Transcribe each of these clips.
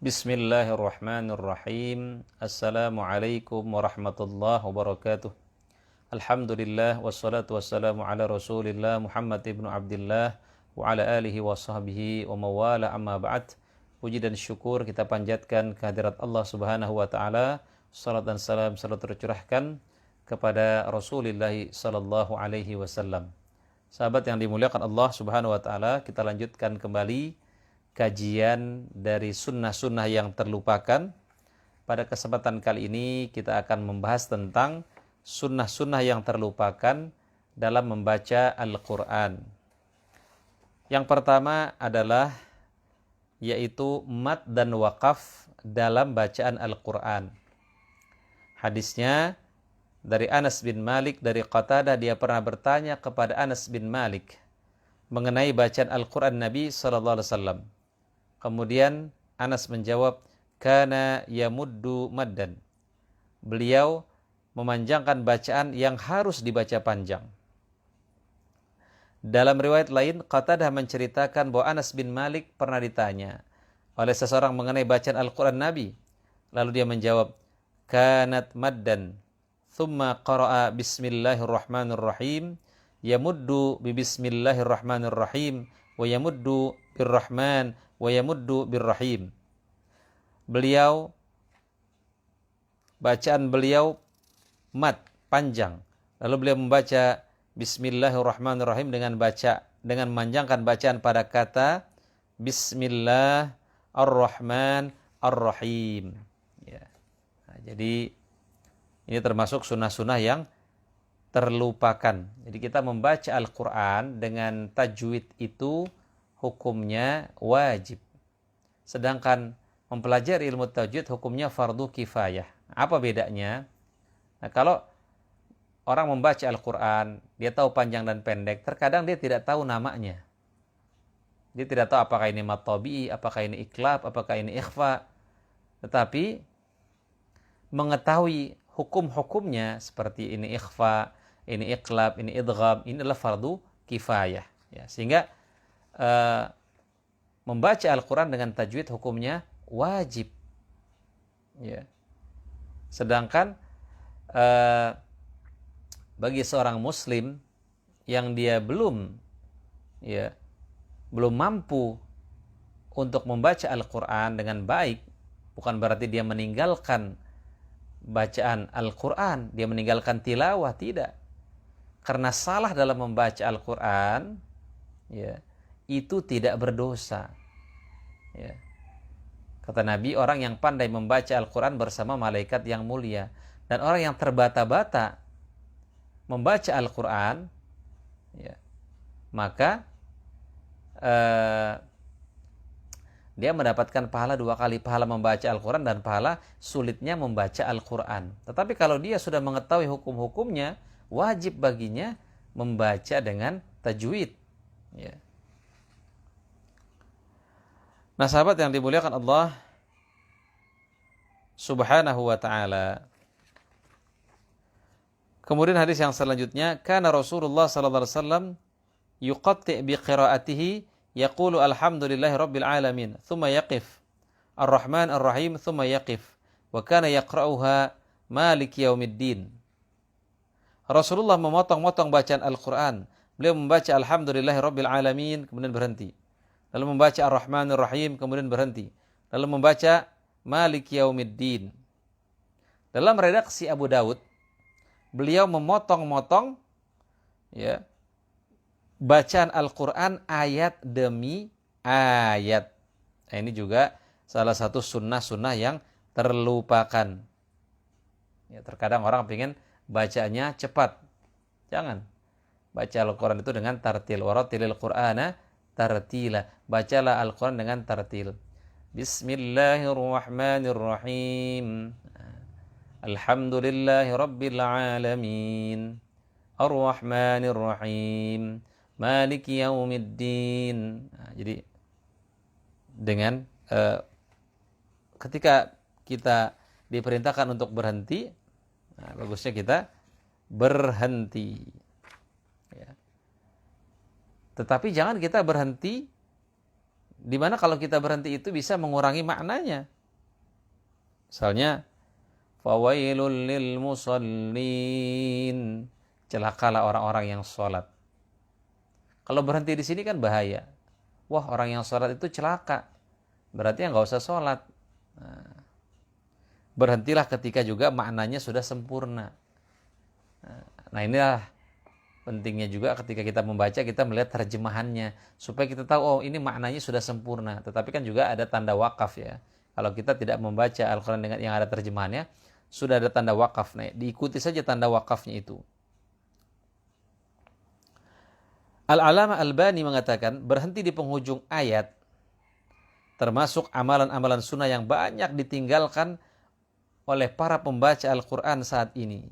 Bismillahirrahmanirrahim. Assalamualaikum warahmatullahi wabarakatuh. Alhamdulillah wassalatu wassalamu ala Rasulillah Muhammad ibnu Abdullah wa ala alihi wa sahbihi wa mawala amma ba'd. Puji dan syukur kita panjatkan kehadirat Allah Subhanahu wa taala. Salat dan salam selalu tercurahkan kepada Rasulullah sallallahu alaihi wasallam. Sahabat yang dimuliakan Allah Subhanahu wa taala, kita lanjutkan kembali kajian dari sunnah-sunnah yang terlupakan. Pada kesempatan kali ini kita akan membahas tentang sunnah-sunnah yang terlupakan dalam membaca Al-Quran. Yang pertama adalah yaitu mad dan waqaf dalam bacaan Al-Quran. Hadisnya dari Anas bin Malik, dari Qatadah, dia pernah bertanya kepada Anas bin Malik mengenai bacaan Al-Quran Nabi SAW. Kemudian Anas menjawab, kana yamuddu maddan. Beliau memanjangkan bacaan yang harus dibaca panjang. Dalam riwayat lain, Qatadah menceritakan bahwa Anas bin Malik pernah ditanya oleh seseorang mengenai bacaan Al-Quran Nabi. Lalu dia menjawab, kanat maddan, thumma qara'a bismillahirrahmanirrahim, yamuddu bi bismillahirrahmanirrahim, wa yamuddu birrahman, wa yamuddu birrahim. Bacaan beliau mad, panjang. Lalu beliau membaca bismillahirrahmanirrahim dengan memanjangkan bacaan pada kata bismillah ar-rahman ar-rahim. Ya. Nah, jadi ini termasuk sunnah-sunnah yang terlupakan. Jadi kita membaca Al-Quran dengan tajwid itu hukumnya wajib. Sedangkan mempelajari ilmu tajwid hukumnya fardu kifayah. Apa bedanya? Nah, kalau orang membaca Al-Quran, dia tahu panjang dan pendek, terkadang dia tidak tahu namanya. Dia tidak tahu apakah ini mad tabi'i, apakah ini iklab, apakah ini ikhfa. Tetapi mengetahui hukum-hukumnya seperti ini ikhfa, ini iklab, ini idgham, ini adalah fardu kifayah. Ya, sehingga membaca Al-Quran dengan tajwid hukumnya wajib. Ya. Sedangkan bagi seorang muslim yang dia belum mampu untuk membaca Al-Quran dengan baik, bukan berarti dia meninggalkan bacaan Al-Quran, dia meninggalkan tilawah, tidak. Karena salah dalam membaca Al-Quran, ya, itu tidak berdosa. Ya. Kata Nabi, orang yang pandai membaca Al-Quran bersama malaikat yang mulia. Dan orang yang terbata-bata membaca Al-Quran, ya, maka dia mendapatkan pahala 2 kali, pahala membaca Al-Quran dan pahala sulitnya membaca Al-Quran. Tetapi kalau dia sudah mengetahui hukum-hukumnya, wajib baginya membaca dengan tajwid. Ya. Nah, sahabat yang dimuliakan Allah Subhanahu wa ta'ala. Kemudian hadis yang selanjutnya, kana Rasulullah sallallahu alaihi wasallam yuqatti' bi qiraatihi yaqulu alhamdulillahi rabbil alamin thumma yaqif ar-rahman ar-rahim thumma yaqif wa kana yaqra'uha maliki yaumiddin. Rasulullah memotong-motong bacaan Al-Quran. Beliau membaca alhamdulillahi rabbil alamin, kemudian berhenti. Lalu membaca ar-rahman ar-rahim, kemudian berhenti. Lalu membaca maliki yaumiddin. Dalam redaksi Abu Daud, beliau memotong-motong, ya, bacaan Al-Quran ayat demi ayat. Nah, ini juga salah satu sunnah-sunnah yang terlupakan. Ya, terkadang orang ingin bacanya cepat. Jangan. Baca Al-Quran itu dengan tartil. Waratilil Qur'ana tartila. Bacalah Al-Quran dengan tartil. Bismillahirrahmanirrahim. Alhamdulillahi rabbil alamin. Ar-Rahmanir-Rahim. Maliki yaumiddin. Nah, jadi dengan ketika kita diperintahkan untuk berhenti, nah, bagusnya kita berhenti. Ya. Tetapi jangan kita berhenti Dimana kalau kita berhenti itu bisa mengurangi maknanya. Misalnya, fawailul lil musallin, celakalah orang-orang yang sholat. Kalau berhenti di sini kan bahaya. Wah, orang yang sholat itu celaka, berarti nggak usah sholat. Berhentilah ketika juga maknanya sudah sempurna. Nah, inilah pentingnya juga ketika kita membaca, kita melihat terjemahannya supaya kita tahu, oh ini maknanya sudah sempurna. Tetapi kan juga ada tanda wakaf ya. Kalau kita tidak membaca Al-Quran dengan yang ada terjemahannya, sudah ada tanda wakaf. Nah, diikuti saja tanda wakafnya itu. Al-Alama Al-Bani mengatakan, berhenti di penghujung ayat termasuk amalan-amalan sunnah yang banyak ditinggalkan oleh para pembaca Al-Quran saat ini.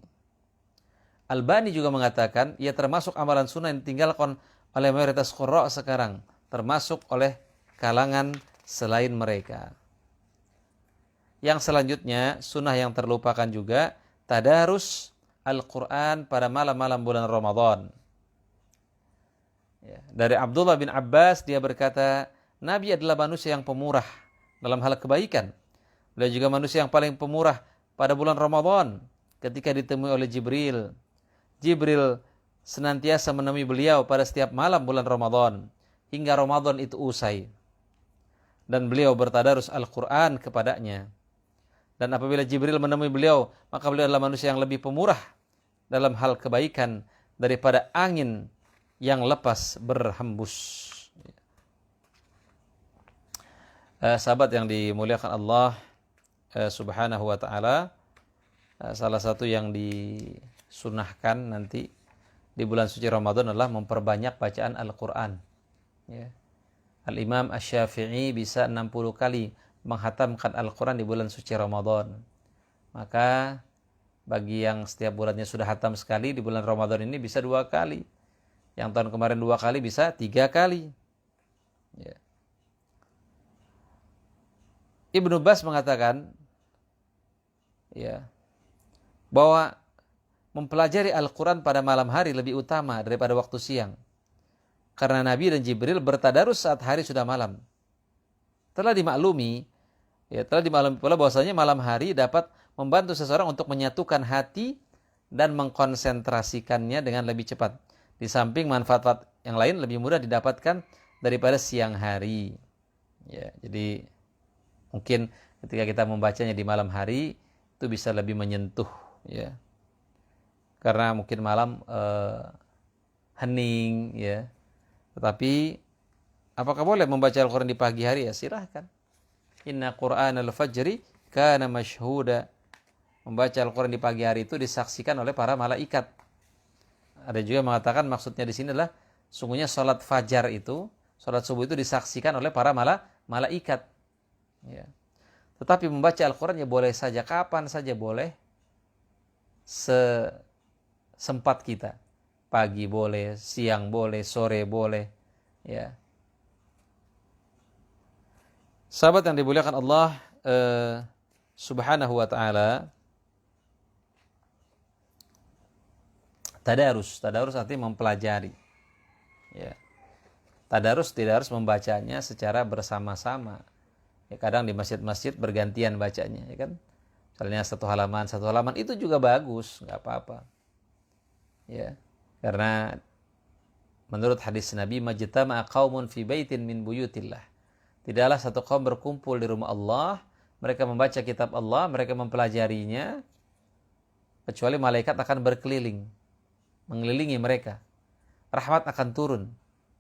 Al-Bani juga mengatakan, ia termasuk amalan sunnah yang ditinggalkan oleh mayoritas qurra sekarang, termasuk oleh kalangan selain mereka. Yang selanjutnya, sunnah yang terlupakan juga, tadarus Al-Quran pada malam-malam bulan Ramadan. Ya, dari Abdullah bin Abbas, dia berkata, Nabi adalah manusia yang pemurah dalam hal kebaikan. Beliau juga manusia yang paling pemurah pada bulan Ramadan ketika ditemui oleh Jibril. Jibril senantiasa menemui beliau pada setiap malam bulan Ramadan hingga Ramadan itu usai. Dan beliau bertadarus Al-Quran kepadanya. Dan apabila Jibril menemui beliau, maka beliau adalah manusia yang lebih pemurah dalam hal kebaikan daripada angin yang lepas berhembus. Sahabat yang dimuliakan Allah subhanahu wa ta'ala, salah satu yang disunahkan nanti di bulan suci Ramadan adalah memperbanyak bacaan Al-Quran. Ya. Al-Imam Asy-Syafi'i bisa 60 kali menghatamkan Al-Quran di bulan suci Ramadan. Maka bagi yang setiap bulannya sudah hatam sekali, di bulan Ramadan ini bisa 2 kali. Yang tahun kemarin 2 kali bisa 3 kali. Ya. Ibnu Bas mengatakan ya, bahwa mempelajari Al-Quran pada malam hari lebih utama daripada waktu siang. Karena Nabi dan Jibril bertadarus saat hari sudah malam. Telah dimaklumi pula bahwasanya malam hari dapat membantu seseorang untuk menyatukan hati dan mengkonsentrasikannya dengan lebih cepat. Di samping manfaat yang lain lebih mudah didapatkan daripada siang hari. Ya, jadi mungkin ketika kita membacanya di malam hari itu bisa lebih menyentuh, ya. Karena mungkin malam hening, ya. Tetapi apakah boleh membaca Al-Quran di pagi hari? Ya silahkan. Inna Qur'anal fajri kana mashhuda. Membaca Al-Quran di pagi hari itu disaksikan oleh para malaikat. Ada juga mengatakan maksudnya di sini adalah sungguhnya salat fajar itu, salat subuh itu disaksikan oleh para malaikat. Ya. Tetapi membaca Al-Quran ya boleh saja, kapan saja boleh, sesempat kita. Pagi boleh, siang boleh, sore boleh. Ya. Sahabat yang dimuliakan Allah subhanahu wa ta'ala, tadarus artinya mempelajari. Ya. Tadarus tidak harus membacanya secara bersama-sama. Ya, kadang di masjid-masjid bergantian bacanya, ya kan? Misalnya satu halaman itu juga bagus, nggak apa-apa. Ya, karena menurut hadis Nabi, majtama'a qaumun fi baitin min buyutillah. Tidaklah satu kaum berkumpul di rumah Allah, mereka membaca kitab Allah, mereka mempelajarinya, kecuali malaikat akan berkeliling, mengelilingi mereka. Rahmat akan turun,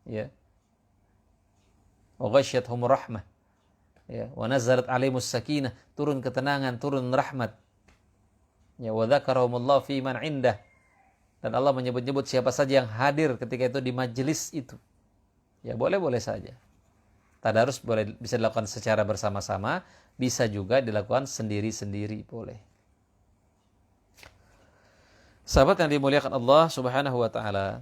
ya. Wa ghasyiyatuhumur rahmah. Ya, wa nazalat 'alaihimus sakinah, turun ketenangan, turun rahmat. Ya, wa dzakarahumullahu fi man 'indah. Dan Allah menyebut-nyebut siapa saja yang hadir ketika itu di majelis itu. Ya, boleh-boleh saja. Tadarus bisa dilakukan secara bersama-sama, bisa juga dilakukan sendiri-sendiri, boleh. Sahabat yang dimuliakan Allah subhanahu wa ta'ala,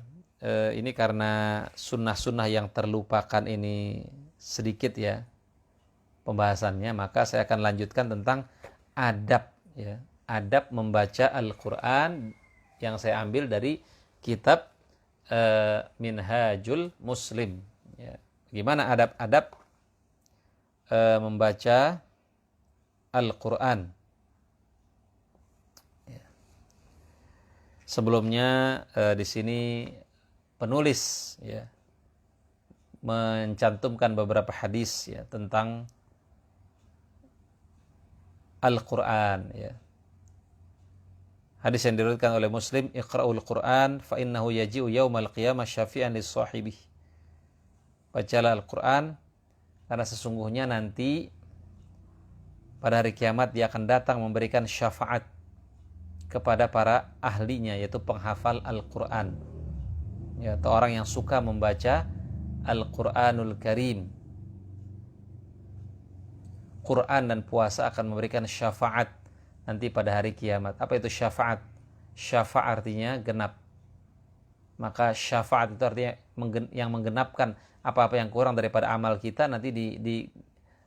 ini karena sunnah-sunnah yang terlupakan ini sedikit ya pembahasannya, maka saya akan lanjutkan tentang adab, ya, adab membaca Al-Quran yang saya ambil dari kitab Minhajul Muslim. Ya. Gimana adab-adab membaca Al-Quran. Sebelumnya di sini penulis ya mencantumkan beberapa hadis ya tentang Al-Quran ya. Hadis yang diriwayatkan oleh Muslim, Iqra'ul Quran fa innahu yaji'u yaumal qiyamah syafi'an lis-sahibi. Bacalah Al-Quran karena sesungguhnya nanti pada hari kiamat dia akan datang memberikan syafaat kepada para ahlinya, yaitu penghafal Al-Quran ya, atau orang yang suka membaca Al-Quranul Karim. Quran dan puasa akan memberikan syafaat nanti pada hari kiamat. Apa itu syafaat? Syafaat artinya genap. Maka syafaat itu artinya yang menggenapkan apa-apa yang kurang daripada amal kita nanti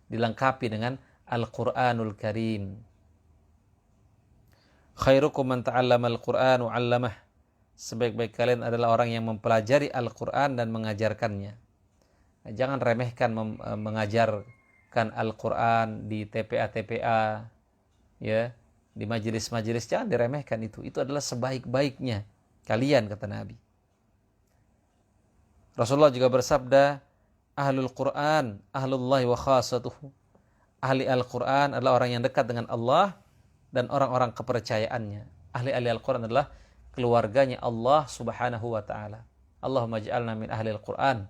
dilengkapi dengan Al-Quranul Karim. Khairukum man ta'allama al-Qur'an wa 'allamah. Sebaik-baik kalian adalah orang yang mempelajari Al-Qur'an dan mengajarkannya. Jangan remehkan mengajarkan Al-Qur'an di TPA-TPA ya, di majelis-majelis, jangan diremehkan itu. Itu adalah sebaik-baiknya kalian, kata Nabi. Rasulullah juga bersabda, Ahlul Qur'an ahlullahi wa khasatuhu. Ahli Al-Qur'an adalah orang yang dekat dengan Allah dan orang-orang kepercayaannya. Ahli-ahli Al-Quran adalah keluarganya Allah subhanahu wa ta'ala. Allahumma ja'alna min ahli Al-Quran.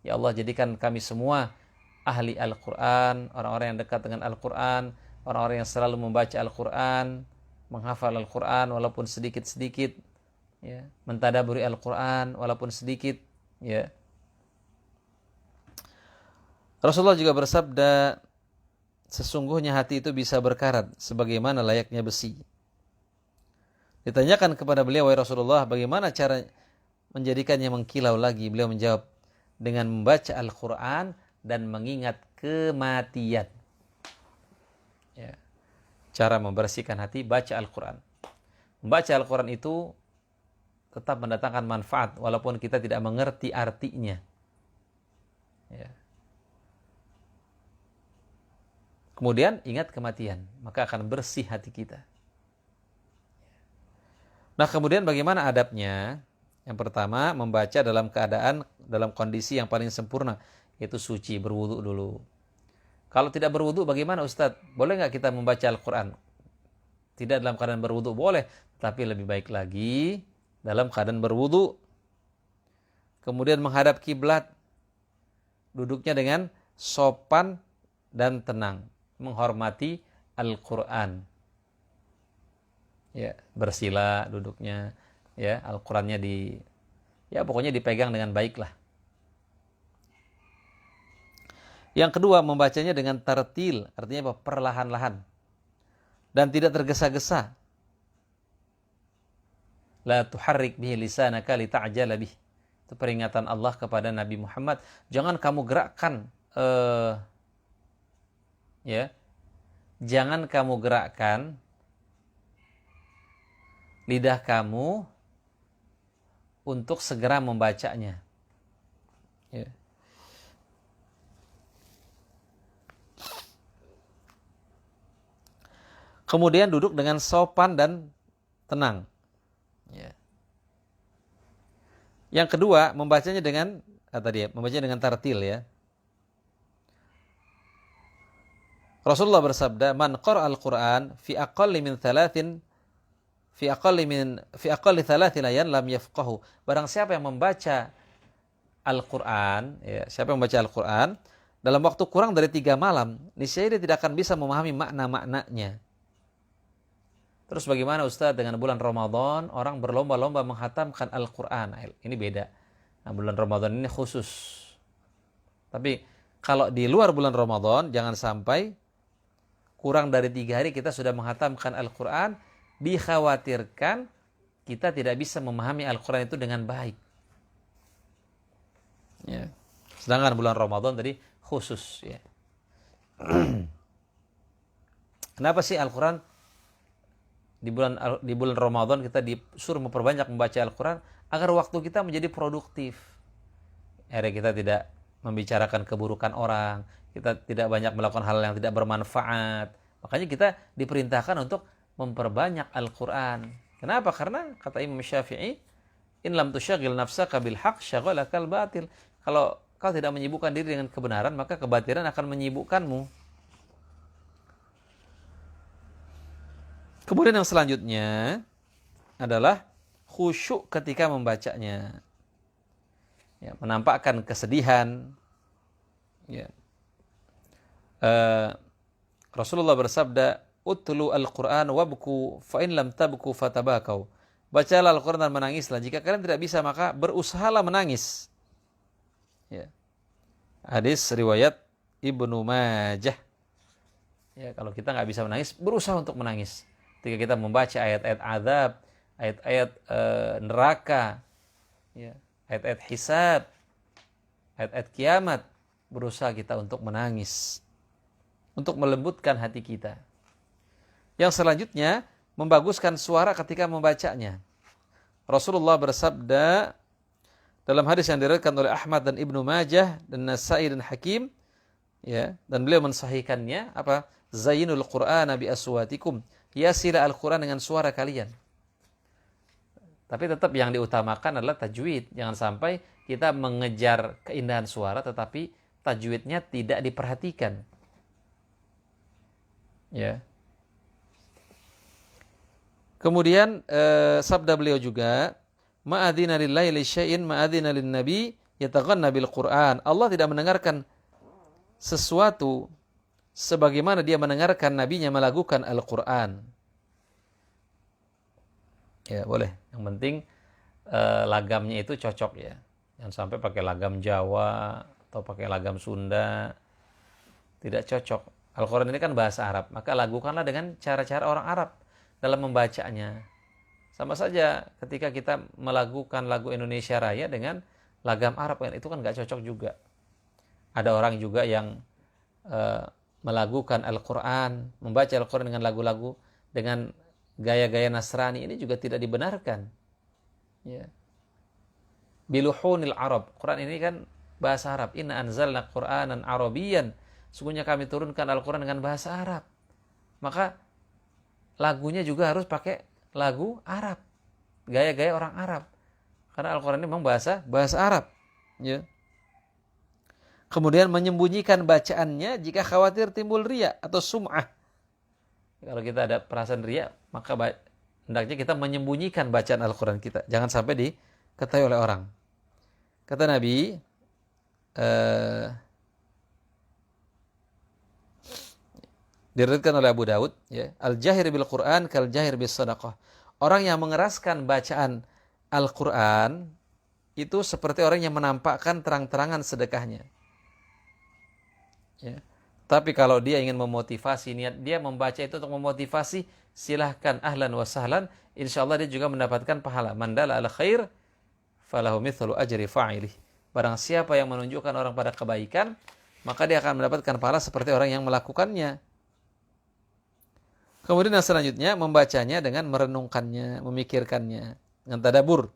Ya Allah, jadikan kami semua ahli Al-Quran, orang-orang yang dekat dengan Al-Quran, orang-orang yang selalu membaca Al-Quran, menghafal Al-Quran walaupun sedikit-sedikit, ya, mentadaburi Al-Quran walaupun sedikit. Ya. Rasulullah juga bersabda, sesungguhnya hati itu bisa berkarat sebagaimana layaknya besi. Ditanyakan kepada beliau, wahai Rasulullah, bagaimana cara menjadikannya mengkilau lagi? Beliau menjawab, dengan membaca Al-Quran dan mengingat kematian. Ya. Cara membersihkan hati, baca Al-Quran. Membaca Al-Quran itu tetap mendatangkan manfaat walaupun kita tidak mengerti artinya. Ya. Kemudian ingat kematian, maka akan bersih hati kita. Nah, kemudian bagaimana adabnya? Yang pertama, membaca dalam kondisi yang paling sempurna, yaitu suci, berwudu dulu. Kalau tidak berwudu, bagaimana Ustadz? Boleh nggak kita membaca Al-Quran? Tidak dalam keadaan berwudu, boleh. Tapi lebih baik lagi dalam keadaan berwudu. Kemudian menghadap kiblat, duduknya dengan sopan dan tenang, menghormati Al-Quran. Ya, bersila duduknya, ya, Al-Qurannya pokoknya dipegang dengan baik lah. Yang kedua, membacanya dengan tartil, artinya apa? Perlahan-lahan dan tidak tergesa-gesa. La tuharrik bihi lisanaka lita'jala bih. Itu peringatan Allah kepada Nabi Muhammad. Jangan kamu gerakkan jangan kamu gerakkan lidah kamu untuk segera membacanya. Ya. Kemudian duduk dengan sopan dan tenang. Ya. Yang kedua, membacanya dengan tartil ya. Rasulullah bersabda, "Man qara'a al-Qur'an fi aqalli min thalathi layan lam yafqahu." Barang siapa yang membaca Al-Qur'an, ya, siapa yang membaca Al-Qur'an dalam waktu kurang dari 3 malam, niscaya dia tidak akan bisa memahami makna-maknanya. Terus bagaimana Ustaz dengan bulan Ramadan, orang berlomba-lomba menghatamkan Al-Qur'an? Ini beda. Nah, bulan Ramadan ini khusus. Tapi kalau di luar bulan Ramadan, jangan sampai kurang dari 3 hari kita sudah menghatamkan Al-Quran, dikhawatirkan kita tidak bisa memahami Al-Quran itu dengan baik. Ya. Sedangkan bulan Ramadan tadi khusus. Ya. Kenapa sih Al-Quran di bulan Ramadan kita disuruh memperbanyak membaca Al-Quran? Agar waktu kita menjadi produktif. Akhirnya kita tidak membicarakan keburukan orang, kita tidak banyak melakukan hal yang tidak bermanfaat. Makanya kita diperintahkan untuk memperbanyak Al-Quran. Kenapa? Karena kata Imam Syafi'i, in lam tusyagil nafsaka bil haq syaghalakal batil. Kalau kau tidak menyibukkan diri dengan kebenaran, maka kebatilan akan menyibukkanmu. Kemudian yang selanjutnya adalah khusyuk ketika membacanya. Ya, menampakkan kesedihan. Ya. Rasulullah bersabda, "Utlu al-Qur'an wabku fa in lam tabku fatabakau." Bacalah Al-Qur'an dan menangislah. Jika kalian tidak bisa, maka berusahalah menangis. Ya. Hadis riwayat Ibnu Majah. Ya, kalau kita nggak bisa menangis, berusaha untuk menangis. Ketika kita membaca ayat-ayat azab, ayat-ayat neraka, ya, ayat-ayat hisab, ayat-ayat kiamat, berusaha kita untuk menangis, untuk melembutkan hati kita. Yang selanjutnya, membaguskan suara ketika membacanya. Rasulullah bersabda dalam hadis yang diriwayatkan oleh Ahmad dan Ibnu Majah dan Nasa'i dan Hakim, ya, dan beliau mensahihkannya, apa? Zayyinul Qur'ana bi aswatikum. Hiasilah Al-Quran dengan suara kalian. Tapi tetap yang diutamakan adalah tajwid. Jangan sampai kita mengejar keindahan suara tetapi tajwidnya tidak diperhatikan. Ya. Kemudian sabda beliau juga, ma'adzina lillahi li syai'in ma'adzina lin nabi yataghanna bil Qur'an. Allah tidak mendengarkan sesuatu sebagaimana dia mendengarkan nabinya melakukan Al-Quran. Ya, boleh. Yang penting lagamnya itu cocok ya. Jangan sampai pakai lagam Jawa atau pakai lagam Sunda. Tidak cocok. Al-Quran ini kan bahasa Arab. Maka lakukanlah dengan cara-cara orang Arab dalam membacanya. Sama saja ketika kita melakukan lagu Indonesia Raya dengan lagam Arab. Itu kan nggak cocok juga. Ada orang juga yang melakukan Al-Quran, membaca Al-Quran dengan lagu-lagu dengan gaya-gaya Nasrani, ini juga tidak dibenarkan. Ya. Biluhunil Arab. Quran ini kan bahasa Arab. Inna anzalna Qur'anan Arabiyyan. Sungguhnya kami turunkan Al-Quran dengan bahasa Arab. Maka lagunya juga harus pakai lagu Arab. Gaya-gaya orang Arab. Karena Al-Quran ini memang bahasa Arab. Ya. Kemudian menyembunyikan bacaannya jika khawatir timbul riya atau sum'ah. Kalau kita ada perasaan riya, maka hendaknya kita menyembunyikan bacaan Al-Quran kita. Jangan sampai diketahui oleh orang. Kata Nabi, diriwayatkan oleh Abu Daud, ya, al-jahir bil Quran kal jahir bis sadaqah. Orang yang mengeraskan bacaan Al-Quran itu seperti orang yang menampakkan terang-terangan sedekahnya. Ya. Tapi kalau dia ingin memotivasi, niat dia membaca itu untuk memotivasi, silahkan, ahlan wa sahlan. InsyaAllah dia juga mendapatkan pahala. Mandala ala khair falahu mithlu ajri fa'ilih. Barang siapa yang menunjukkan orang pada kebaikan, maka dia akan mendapatkan pahala seperti orang yang melakukannya. Kemudian yang selanjutnya, membacanya dengan merenungkannya, memikirkannya, dengan tadabbur.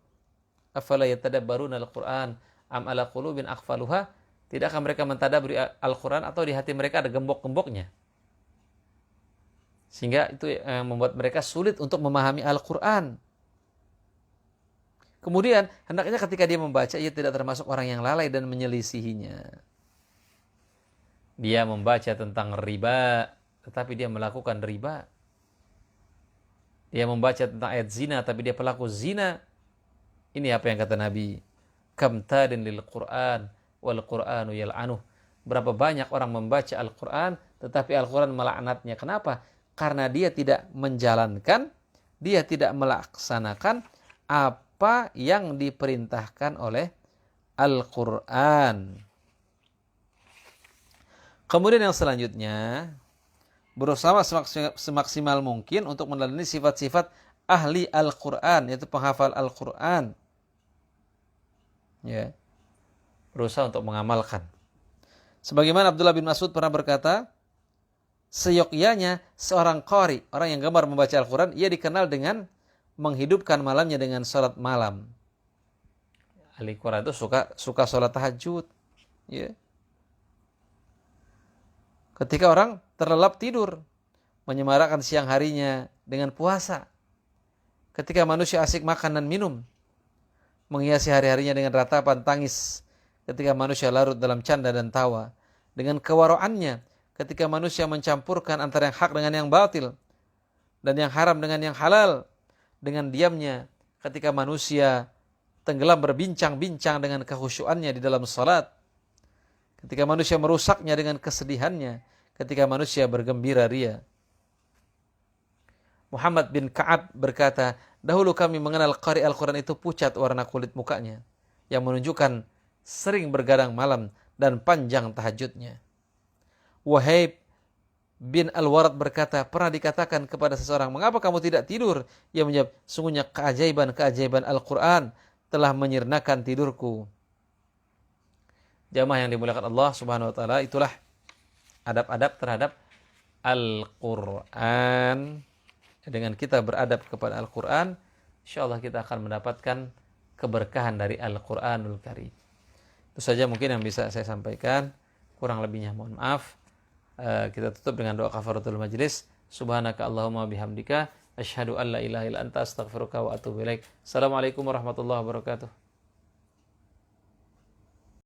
Afala yatadabbaruna al-Qur'an am ala qulubin aqfaluha. Tidakkah mereka mentadabburi Al-Quran atau di hati mereka ada gembok-gemboknya? Sehingga itu membuat mereka sulit untuk memahami Al-Quran. Kemudian, hendaknya ketika dia membaca, ia tidak termasuk orang yang lalai dan menyelisihinya. Dia membaca tentang riba, tetapi dia melakukan riba. Dia membaca tentang ayat zina, tapi dia pelaku zina. Ini apa yang kata Nabi? Kamtadin lil Quran wal Qur'anu yal'anuh. Berapa banyak orang membaca Al-Quran, tetapi Al-Quran melaknatnya. Kenapa? Karena dia tidak menjalankan, dia tidak melaksanakan apa yang diperintahkan oleh Al-Quran. Kemudian yang selanjutnya, berusaha semaksimal mungkin untuk meneladani sifat-sifat ahli Al-Quran, yaitu penghafal Al-Quran. Ya. Berusaha untuk mengamalkan. Sebagaimana Abdullah bin Mas'ud pernah berkata, seyogyanya seorang qari, orang yang gemar membaca Al-Quran, ia dikenal dengan menghidupkan malamnya dengan salat malam. Ahli Quran itu suka salat tahajud. Ya. Ketika orang terlelap tidur, menyemarakan siang harinya dengan puasa. Ketika manusia asik makan dan minum, menghiasi hari-harinya dengan ratapan tangis. Ketika manusia larut dalam canda dan tawa. Dengan kewaraannya, ketika manusia mencampurkan antara yang hak dengan yang batil, dan yang haram dengan yang halal. Dengan diamnya, ketika manusia tenggelam berbincang-bincang dengan kekhusyuannya di dalam salat. Ketika manusia merusaknya dengan kesedihannya. Ketika manusia bergembira ria. Muhammad bin Ka'ab berkata, dahulu kami mengenal qari Al-Quran itu pucat warna kulit mukanya, yang menunjukkan sering bergadang malam dan panjang tahajudnya. Wahib bin Al-Warad berkata, pernah dikatakan kepada seseorang, mengapa kamu tidak tidur? Ia menjawab, sungguhnya keajaiban-keajaiban Al-Quran telah menyirnakan tidurku. Jamaah yang dimuliakan Allah Subhanahu wa taala, itulah adab-adab terhadap Al-Quran. Dengan kita beradab kepada Al-Quran, insyaallah kita akan mendapatkan keberkahan dari Al-Quranul Karim. Itu saja mungkin yang bisa saya sampaikan. Kurang lebihnya mohon maaf. Kita tutup dengan doa kafaratul majlis. Subhanaka Allahumma bihamdika asyhadu an la ilaha illa anta astaghfiruka wa atubu ilaik. Assalamualaikum warahmatullahi wabarakatuh.